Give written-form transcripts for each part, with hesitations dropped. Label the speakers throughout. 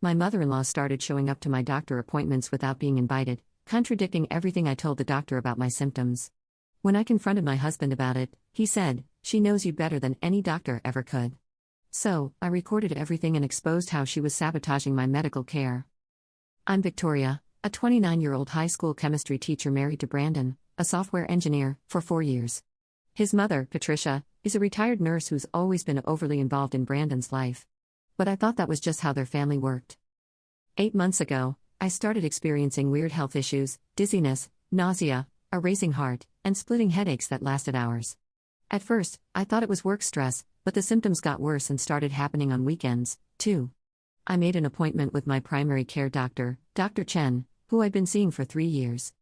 Speaker 1: My mother-in-law started showing up to my doctor appointments without being invited, contradicting everything I told the doctor about my symptoms. When I confronted my husband about it, he said, "She knows you better than any doctor ever could." So, I recorded everything and exposed how she was sabotaging my medical care. I'm Victoria, a 29-year-old high school chemistry teacher married to Brandon, a software engineer, for 4 years. His mother, Patricia, is a retired nurse who's always been overly involved in Brandon's life. But I thought that was just how their family worked. 8 months ago, I started experiencing weird health issues, dizziness, nausea, a racing heart, and splitting headaches that lasted hours. At first, I thought it was work stress, but the symptoms got worse and started happening on weekends, too. I made an appointment with my primary care doctor, Dr. Chen, who I'd been seeing for 3 years.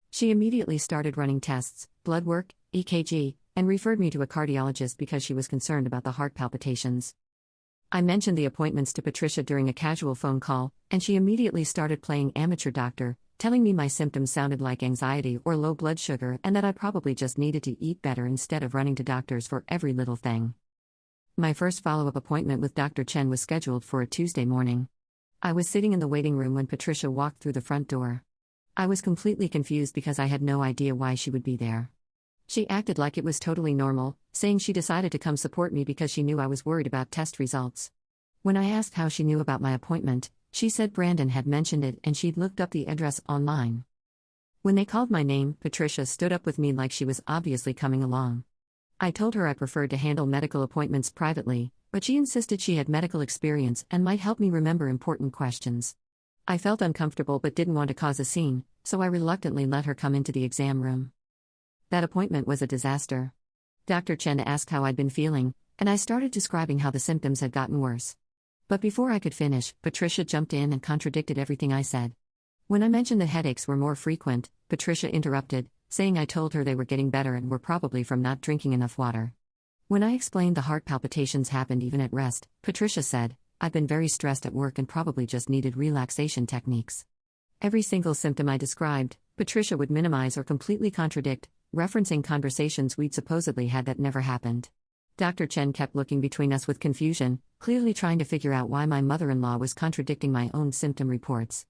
Speaker 1: She immediately started running tests, blood work, EKG, and referred me to a cardiologist because she was concerned about the heart palpitations. I mentioned the appointments to Patricia during a casual phone call, and she immediately started playing amateur doctor, telling me my symptoms sounded like anxiety or low blood sugar and that I probably just needed to eat better instead of running to doctors for every little thing. My first follow-up appointment with Dr. Chen was scheduled for a Tuesday morning. I was sitting in the waiting room when Patricia walked through the front door. I was completely confused because I had no idea why she would be there. She acted like it was totally normal, saying she decided to come support me because she knew I was worried about test results. When I asked how she knew about my appointment, she said Brandon had mentioned it and she'd looked up the address online. When they called my name, Patricia stood up with me like she was obviously coming along. I told her I preferred to handle medical appointments privately, but she insisted she had medical experience and might help me remember important questions. I felt uncomfortable but didn't want to cause a scene, so I reluctantly let her come into the exam room. That appointment was a disaster. Dr. Chen asked how I'd been feeling, and I started describing how the symptoms had gotten worse. But before I could finish, Patricia jumped in and contradicted everything I said. When I mentioned the headaches were more frequent, Patricia interrupted, saying I told her they were getting better and were probably from not drinking enough water. When I explained the heart palpitations happened even at rest, Patricia said, "I've been very stressed at work and probably just needed relaxation techniques." Every single symptom I described, Patricia would minimize or completely contradict, referencing conversations we'd supposedly had that never happened. Dr. Chen kept looking between us with confusion, clearly trying to figure out why my mother-in-law was contradicting my own symptom reports.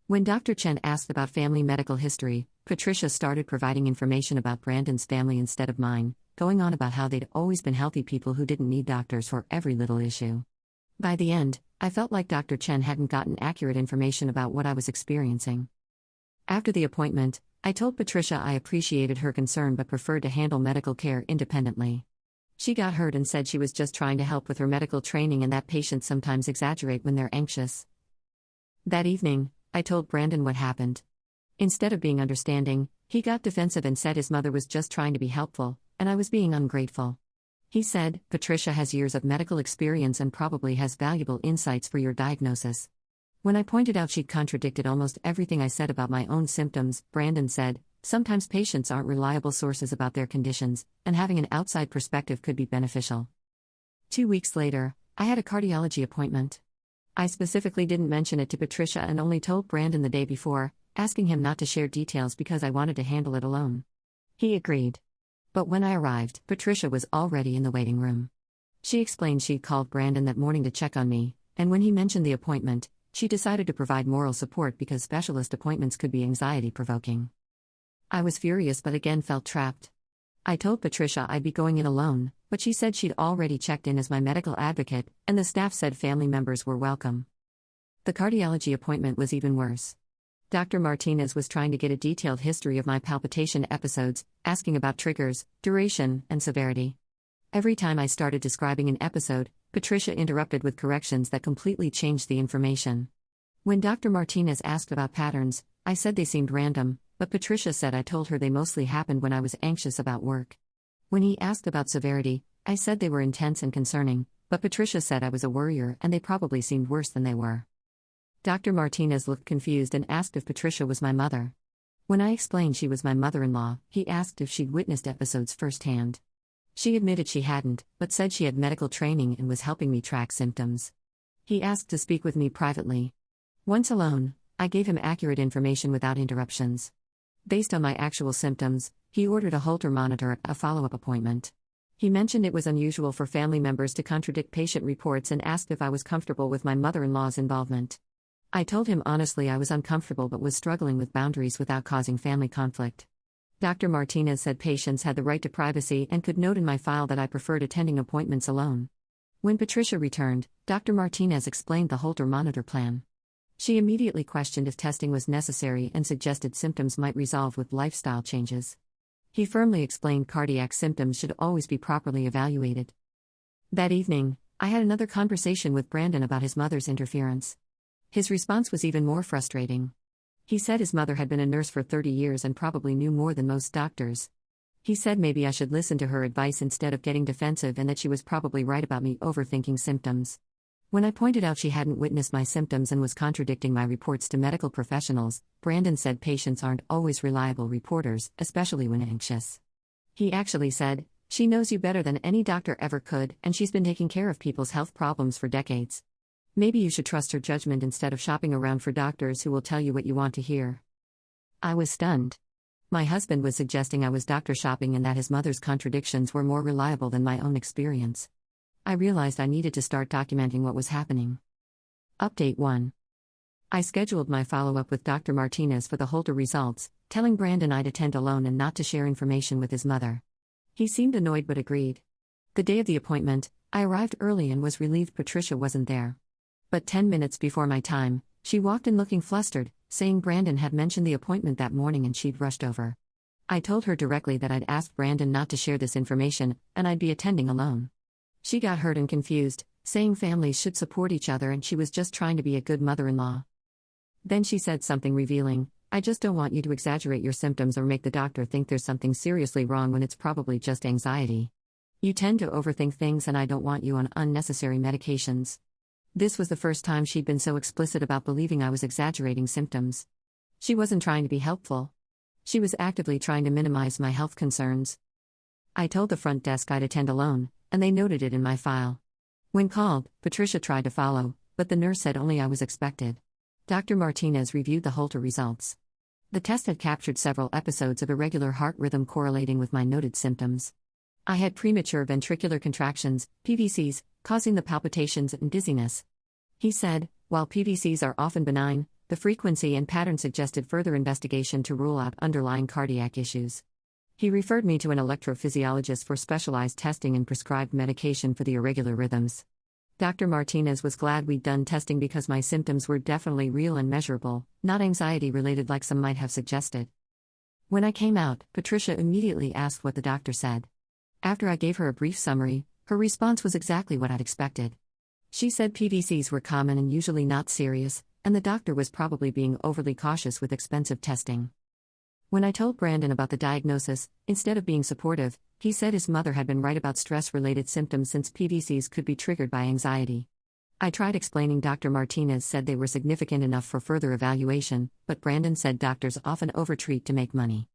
Speaker 1: When Dr. Chen asked about family medical history, Patricia started providing information about Brandon's family instead of mine, going on about how they'd always been healthy people who didn't need doctors for every little issue. By the end, I felt like Dr. Chen hadn't gotten accurate information about what I was experiencing. After the appointment, I told Patricia I appreciated her concern but preferred to handle medical care independently. She got hurt and said she was just trying to help with her medical training and that patients sometimes exaggerate when they're anxious. That evening, I told Brandon what happened. Instead of being understanding, he got defensive and said his mother was just trying to be helpful, and I was being ungrateful. He said, "Patricia has years of medical experience and probably has valuable insights for your diagnosis." When I pointed out she'd contradicted almost everything I said about my own symptoms, Brandon said, "Sometimes patients aren't reliable sources about their conditions, and having an outside perspective could be beneficial." 2 weeks later, I had a cardiology appointment. I specifically didn't mention it to Patricia and only told Brandon the day before, asking him not to share details because I wanted to handle it alone. He agreed. But when I arrived, Patricia was already in the waiting room. She explained she'd called Brandon that morning to check on me, and when he mentioned the appointment, she decided to provide moral support because specialist appointments could be anxiety-provoking. I was furious but again felt trapped. I told Patricia I'd be going in alone, but she said she'd already checked in as my medical advocate, and the staff said family members were welcome. The cardiology appointment was even worse. Dr. Martinez was trying to get a detailed history of my palpitation episodes, asking about triggers, duration, and severity. Every time I started describing an episode, Patricia interrupted with corrections that completely changed the information. When Dr. Martinez asked about patterns, I said they seemed random, but Patricia said I told her they mostly happened when I was anxious about work. When he asked about severity, I said they were intense and concerning, but Patricia said I was a worrier and they probably seemed worse than they were. Dr. Martinez looked confused and asked if Patricia was my mother. When I explained she was my mother-in-law, he asked if she'd witnessed episodes firsthand. She admitted she hadn't, but said she had medical training and was helping me track symptoms. He asked to speak with me privately. Once alone, I gave him accurate information without interruptions. Based on my actual symptoms, he ordered a Holter monitor at a follow-up appointment. He mentioned it was unusual for family members to contradict patient reports and asked if I was comfortable with my mother-in-law's involvement. I told him honestly I was uncomfortable but was struggling with boundaries without causing family conflict. Dr. Martinez said patients had the right to privacy and could note in my file that I preferred attending appointments alone. When Patricia returned, Dr. Martinez explained the Holter monitor plan. She immediately questioned if testing was necessary and suggested symptoms might resolve with lifestyle changes. He firmly explained cardiac symptoms should always be properly evaluated. That evening, I had another conversation with Brandon about his mother's interference. His response was even more frustrating. He said his mother had been a nurse for 30 years and probably knew more than most doctors. He said maybe I should listen to her advice instead of getting defensive and that she was probably right about me overthinking symptoms. When I pointed out she hadn't witnessed my symptoms and was contradicting my reports to medical professionals, Brandon said patients aren't always reliable reporters, especially when anxious. He actually said, "She knows you better than any doctor ever could, and she's been taking care of people's health problems for decades. Maybe you should trust her judgment instead of shopping around for doctors who will tell you what you want to hear." I was stunned. My husband was suggesting I was doctor shopping and that his mother's contradictions were more reliable than my own experience. I realized I needed to start documenting what was happening. Update 1. I scheduled my follow-up with Dr. Martinez for the Holter results, telling Brandon I'd attend alone and not to share information with his mother. He seemed annoyed but agreed. The day of the appointment, I arrived early and was relieved Patricia wasn't there. But 10 minutes before my time, she walked in looking flustered, saying Brandon had mentioned the appointment that morning and she'd rushed over. I told her directly that I'd asked Brandon not to share this information, and I'd be attending alone. She got hurt and confused, saying families should support each other and she was just trying to be a good mother-in-law. Then she said something revealing, "I just don't want you to exaggerate your symptoms or make the doctor think there's something seriously wrong when it's probably just anxiety. You tend to overthink things and I don't want you on unnecessary medications." This was the first time she'd been so explicit about believing I was exaggerating symptoms. She wasn't trying to be helpful. She was actively trying to minimize my health concerns. I told the front desk I'd attend alone, and they noted it in my file. When called, Patricia tried to follow, but the nurse said only I was expected. Dr. Martinez reviewed the Holter results. The test had captured several episodes of irregular heart rhythm correlating with my noted symptoms. I had premature ventricular contractions, PVCs, causing the palpitations and dizziness. He said, while PVCs are often benign, the frequency and pattern suggested further investigation to rule out underlying cardiac issues. He referred me to an electrophysiologist for specialized testing and prescribed medication for the irregular rhythms. Dr. Martinez was glad we'd done testing because my symptoms were definitely real and measurable, not anxiety-related like some might have suggested. When I came out, Patricia immediately asked what the doctor said. After I gave her a brief summary, her response was exactly what I'd expected. She said PVCs were common and usually not serious, and the doctor was probably being overly cautious with expensive testing. When I told Brandon about the diagnosis, instead of being supportive, he said his mother had been right about stress-related symptoms since PVCs could be triggered by anxiety. I tried explaining Dr. Martinez said they were significant enough for further evaluation, but Brandon said doctors often overtreat to make money.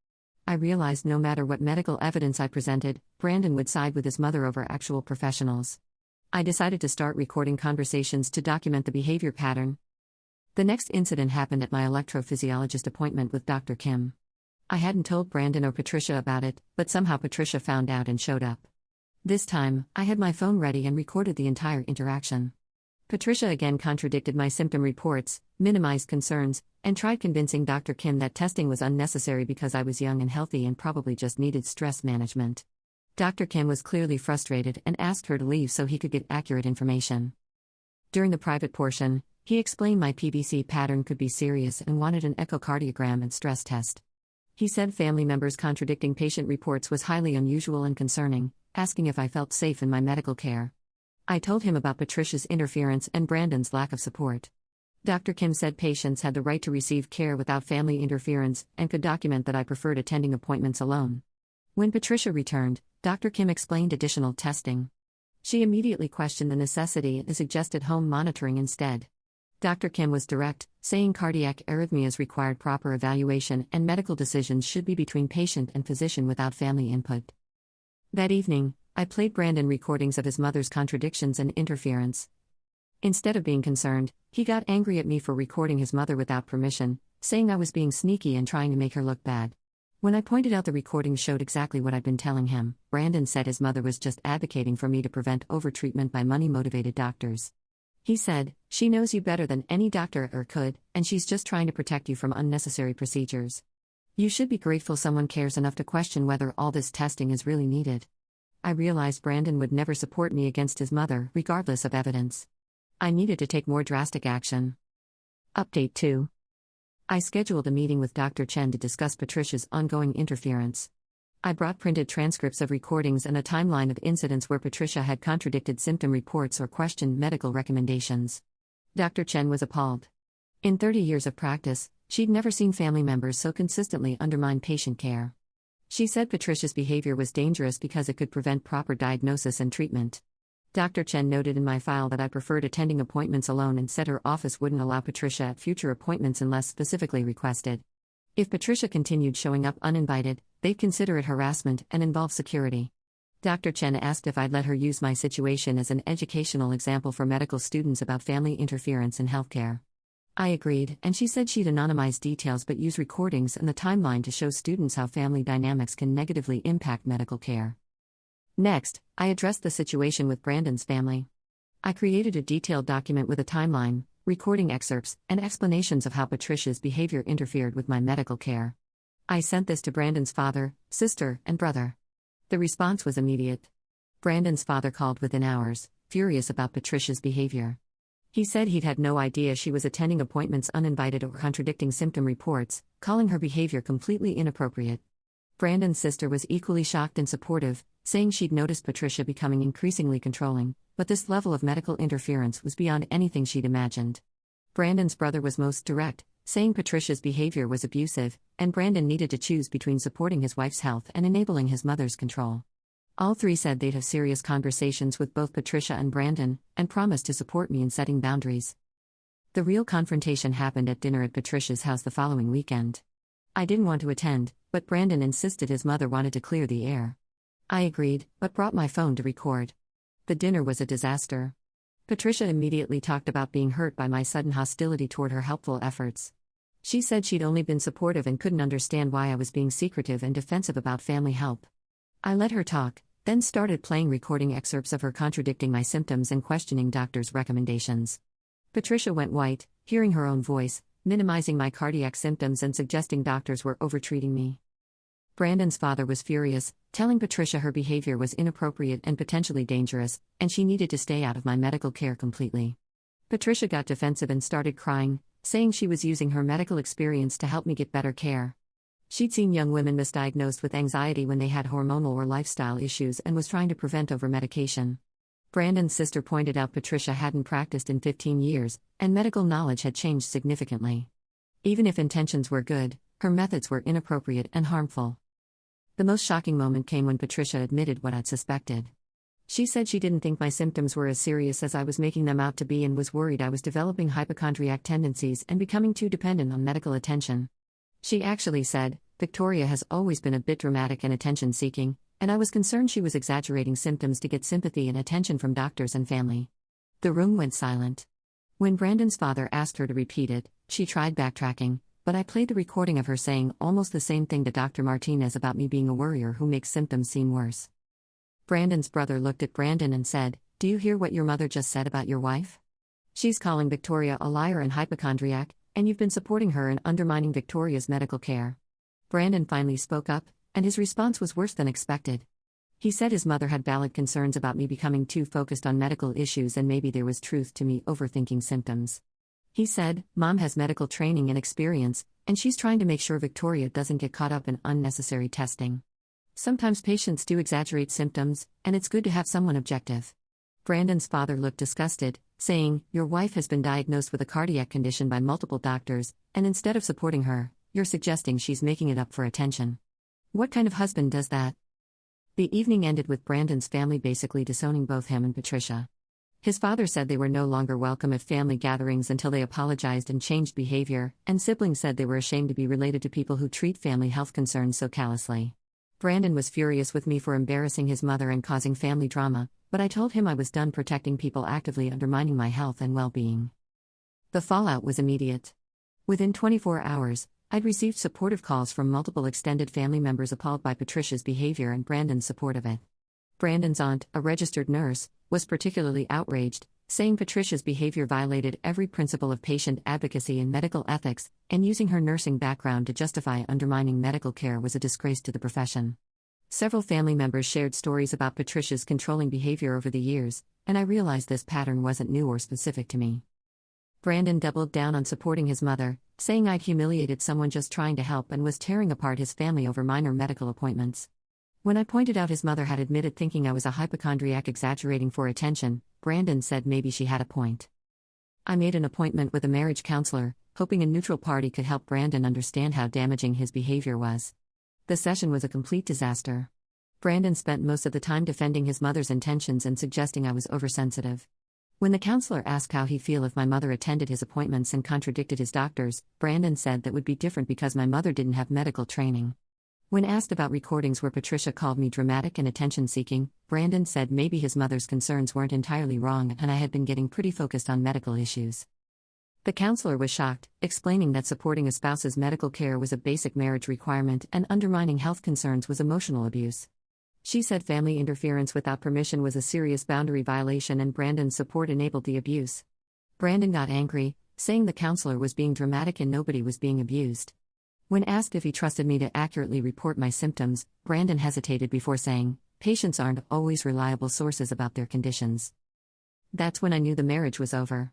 Speaker 1: I realized no matter what medical evidence I presented, Brandon would side with his mother over actual professionals. I decided to start recording conversations to document the behavior pattern. The next incident happened at my electrophysiologist appointment with Dr. Kim. I hadn't told Brandon or Patricia about it, but somehow Patricia found out and showed up. This time, I had my phone ready and recorded the entire interaction. Patricia again contradicted my symptom reports, minimized concerns, and tried convincing Dr. Kim that testing was unnecessary because I was young and healthy and probably just needed stress management. Dr. Kim was clearly frustrated and asked her to leave so he could get accurate information. During the private portion, he explained my PVC pattern could be serious and wanted an echocardiogram and stress test. He said family members contradicting patient reports was highly unusual and concerning, asking if I felt safe in my medical care. I told him about Patricia's interference and Brandon's lack of support. Dr. Kim said patients had the right to receive care without family interference and could document that I preferred attending appointments alone. When Patricia returned, Dr. Kim explained additional testing. She immediately questioned the necessity and suggested home monitoring instead. Dr. Kim was direct, saying cardiac arrhythmias required proper evaluation and medical decisions should be between patient and physician without family input. That evening, I played Brandon recordings of his mother's contradictions and interference. Instead of being concerned, he got angry at me for recording his mother without permission, saying I was being sneaky and trying to make her look bad. When I pointed out the recording showed exactly what I'd been telling him, Brandon said his mother was just advocating for me to prevent overtreatment by money-motivated doctors. He said, "She knows you better than any doctor ever could, and she's just trying to protect you from unnecessary procedures. You should be grateful someone cares enough to question whether all this testing is really needed." I realized Brandon would never support me against his mother, regardless of evidence. I needed to take more drastic action. Update 2. I scheduled a meeting with Dr. Chen to discuss Patricia's ongoing interference. I brought printed transcripts of recordings and a timeline of incidents where Patricia had contradicted symptom reports or questioned medical recommendations. Dr. Chen was appalled. In 30 years of practice, she'd never seen family members so consistently undermine patient care. She said Patricia's behavior was dangerous because it could prevent proper diagnosis and treatment. Dr. Chen noted in my file that I preferred attending appointments alone and said her office wouldn't allow Patricia at future appointments unless specifically requested. If Patricia continued showing up uninvited, they'd consider it harassment and involve security. Dr. Chen asked if I'd let her use my situation as an educational example for medical students about family interference in healthcare. I agreed, and she said she'd anonymize details but use recordings and the timeline to show students how family dynamics can negatively impact medical care. Next, I addressed the situation with Brandon's family. I created a detailed document with a timeline, recording excerpts, and explanations of how Patricia's behavior interfered with my medical care. I sent this to Brandon's father, sister, and brother. The response was immediate. Brandon's father called within hours, furious about Patricia's behavior. He said he'd had no idea she was attending appointments uninvited or contradicting symptom reports, calling her behavior completely inappropriate. Brandon's sister was equally shocked and supportive, saying she'd noticed Patricia becoming increasingly controlling, but this level of medical interference was beyond anything she'd imagined. Brandon's brother was most direct, saying Patricia's behavior was abusive, and Brandon needed to choose between supporting his wife's health and enabling his mother's control. All three said they'd have serious conversations with both Patricia and Brandon, and promised to support me in setting boundaries. The real confrontation happened at dinner at Patricia's house the following weekend. I didn't want to attend, but Brandon insisted his mother wanted to clear the air. I agreed, but brought my phone to record. The dinner was a disaster. Patricia immediately talked about being hurt by my sudden hostility toward her helpful efforts. She said she'd only been supportive and couldn't understand why I was being secretive and defensive about family help. I let her talk, then started playing recording excerpts of her contradicting my symptoms and questioning doctors' recommendations. Patricia went white, hearing her own voice, minimizing my cardiac symptoms and suggesting doctors were overtreating me. Brandon's father was furious, telling Patricia her behavior was inappropriate and potentially dangerous, and she needed to stay out of my medical care completely. Patricia got defensive and started crying, saying she was using her medical experience to help me get better care. She'd seen young women misdiagnosed with anxiety when they had hormonal or lifestyle issues and was trying to prevent over-medication. Brandon's sister pointed out Patricia hadn't practiced in 15 years, and medical knowledge had changed significantly. Even if intentions were good, her methods were inappropriate and harmful. The most shocking moment came when Patricia admitted what I'd suspected. She said she didn't think my symptoms were as serious as I was making them out to be and was worried I was developing hypochondriac tendencies and becoming too dependent on medical attention. She actually said, "Victoria has always been a bit dramatic and attention-seeking, and I was concerned she was exaggerating symptoms to get sympathy and attention from doctors and family." The room went silent. When Brandon's father asked her to repeat it, she tried backtracking, but I played the recording of her saying almost the same thing to Dr. Martinez about me being a worrier who makes symptoms seem worse. Brandon's brother looked at Brandon and said, "Do you hear what your mother just said about your wife? She's calling Victoria a liar and hypochondriac, and you've been supporting her and undermining Victoria's medical care." Brandon finally spoke up, and his response was worse than expected. He said his mother had valid concerns about me becoming too focused on medical issues and maybe there was truth to me overthinking symptoms. He said, "Mom has medical training and experience, and she's trying to make sure Victoria doesn't get caught up in unnecessary testing. Sometimes patients do exaggerate symptoms, and it's good to have someone objective." Brandon's father looked disgusted, saying, "Your wife has been diagnosed with a cardiac condition by multiple doctors, and instead of supporting her, you're suggesting she's making it up for attention. What kind of husband does that?" The evening ended with Brandon's family basically disowning both him and Patricia. His father said they were no longer welcome at family gatherings until they apologized and changed behavior, and siblings said they were ashamed to be related to people who treat family health concerns so callously. Brandon was furious with me for embarrassing his mother and causing family drama, but I told him I was done protecting people actively undermining my health and well-being. The fallout was immediate. Within 24 hours, I'd received supportive calls from multiple extended family members appalled by Patricia's behavior and Brandon's support of it. Brandon's aunt, a registered nurse, was particularly outraged, saying Patricia's behavior violated every principle of patient advocacy and medical ethics, and using her nursing background to justify undermining medical care was a disgrace to the profession. Several family members shared stories about Patricia's controlling behavior over the years, and I realized this pattern wasn't new or specific to me. Brandon doubled down on supporting his mother, saying I'd humiliated someone just trying to help and was tearing apart his family over minor medical appointments. When I pointed out his mother had admitted thinking I was a hypochondriac exaggerating for attention, Brandon said maybe she had a point. I made an appointment with a marriage counselor, hoping a neutral party could help Brandon understand how damaging his behavior was. The session was a complete disaster. Brandon spent most of the time defending his mother's intentions and suggesting I was oversensitive. When the counselor asked how he'd feel if my mother attended his appointments and contradicted his doctors, Brandon said that would be different because my mother didn't have medical training. When asked about recordings where Patricia called me dramatic and attention-seeking, Brandon said maybe his mother's concerns weren't entirely wrong and I had been getting pretty focused on medical issues. The counselor was shocked, explaining that supporting a spouse's medical care was a basic marriage requirement and undermining health concerns was emotional abuse. She said family interference without permission was a serious boundary violation and Brandon's support enabled the abuse. Brandon got angry, saying the counselor was being dramatic and nobody was being abused. When asked if he trusted me to accurately report my symptoms, Brandon hesitated before saying, "Patients aren't always reliable sources about their conditions." That's when I knew the marriage was over.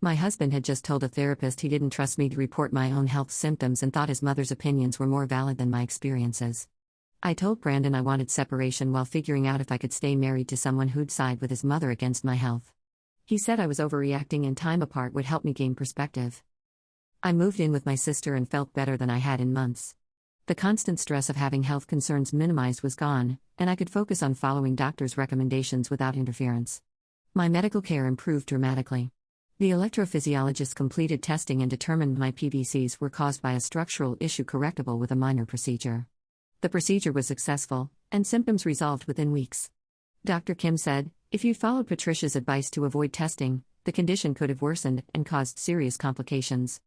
Speaker 1: My husband had just told a therapist he didn't trust me to report my own health symptoms and thought his mother's opinions were more valid than my experiences. I told Brandon I wanted separation while figuring out if I could stay married to someone who'd side with his mother against my health. He said I was overreacting and time apart would help me gain perspective. I moved in with my sister and felt better than I had in months. The constant stress of having health concerns minimized was gone, and I could focus on following doctors' recommendations without interference. My medical care improved dramatically. The electrophysiologist completed testing and determined my PVCs were caused by a structural issue correctable with a minor procedure. The procedure was successful, and symptoms resolved within weeks. Dr. Kim said, if you'd followed Patricia's advice to avoid testing, the condition could have worsened and caused serious complications.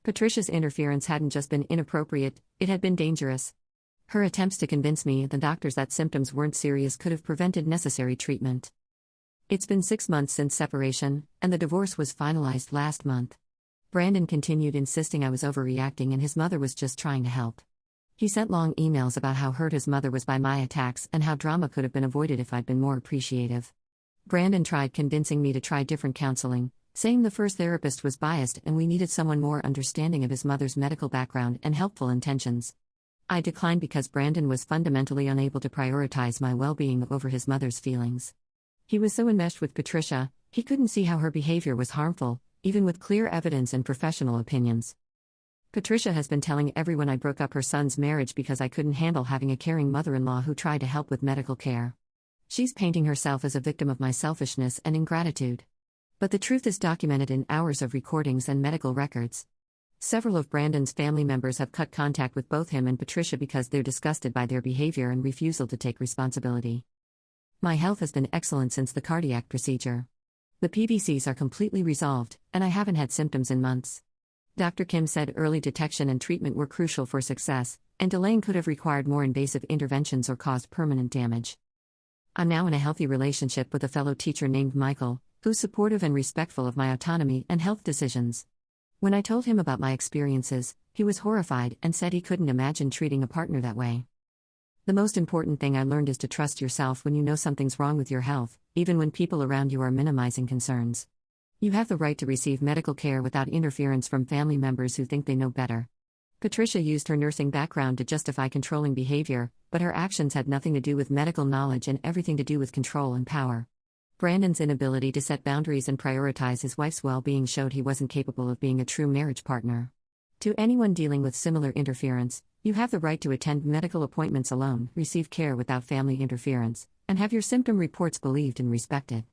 Speaker 1: Patricia's interference hadn't just been inappropriate, it had been dangerous. Her attempts to convince me and the doctors that symptoms weren't serious could have prevented necessary treatment. It's been 6 months since separation, and the divorce was finalized last month. Brandon continued insisting I was overreacting and his mother was just trying to help. He sent long emails about how hurt his mother was by my attacks and how drama could have been avoided if I'd been more appreciative. Brandon tried convincing me to try different counseling, saying the first therapist was biased and we needed someone more understanding of his mother's medical background and helpful intentions. I declined because Brandon was fundamentally unable to prioritize my well-being over his mother's feelings. He was so enmeshed with Patricia, he couldn't see how her behavior was harmful, even with clear evidence and professional opinions. Patricia has been telling everyone I broke up her son's marriage because I couldn't handle having a caring mother-in-law who tried to help with medical care. She's painting herself as a victim of my selfishness and ingratitude. But the truth is documented in hours of recordings and medical records. Several of Brandon's family members have cut contact with both him and Patricia because they're disgusted by their behavior and refusal to take responsibility. My health has been excellent since the cardiac procedure. The PVCs are completely resolved, and I haven't had symptoms in months. Dr. Kim said early detection and treatment were crucial for success, and delaying could have required more invasive interventions or caused permanent damage. I'm now in a healthy relationship with a fellow teacher named Michael, who's supportive and respectful of my autonomy and health decisions. When I told him about my experiences, he was horrified and said he couldn't imagine treating a partner that way. The most important thing I learned is to trust yourself when you know something's wrong with your health, even when people around you are minimizing concerns. You have the right to receive medical care without interference from family members who think they know better. Patricia used her nursing background to justify controlling behavior, but her actions had nothing to do with medical knowledge and everything to do with control and power. Brandon's inability to set boundaries and prioritize his wife's well-being showed he wasn't capable of being a true marriage partner. To anyone dealing with similar interference, you have the right to attend medical appointments alone, receive care without family interference, and have your symptom reports believed and respected.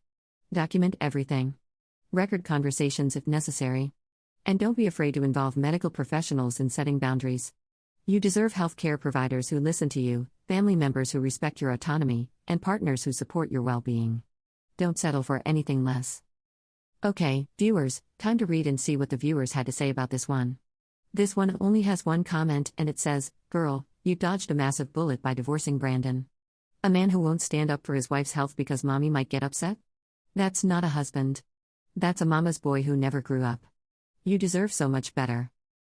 Speaker 1: Document everything. Record conversations if necessary. And don't be afraid to involve medical professionals in setting boundaries. You deserve health care providers who listen to you, family members who respect your autonomy, and partners who support your well-being. Don't settle for anything less. Okay, viewers, time to read and see what the viewers had to say about this one. This one only has one comment and it says, "Girl, you dodged a massive bullet by divorcing Brandon." A man who won't stand up for his wife's health because mommy might get upset? That's not a husband. That's a mama's boy who never grew up. You deserve so much better.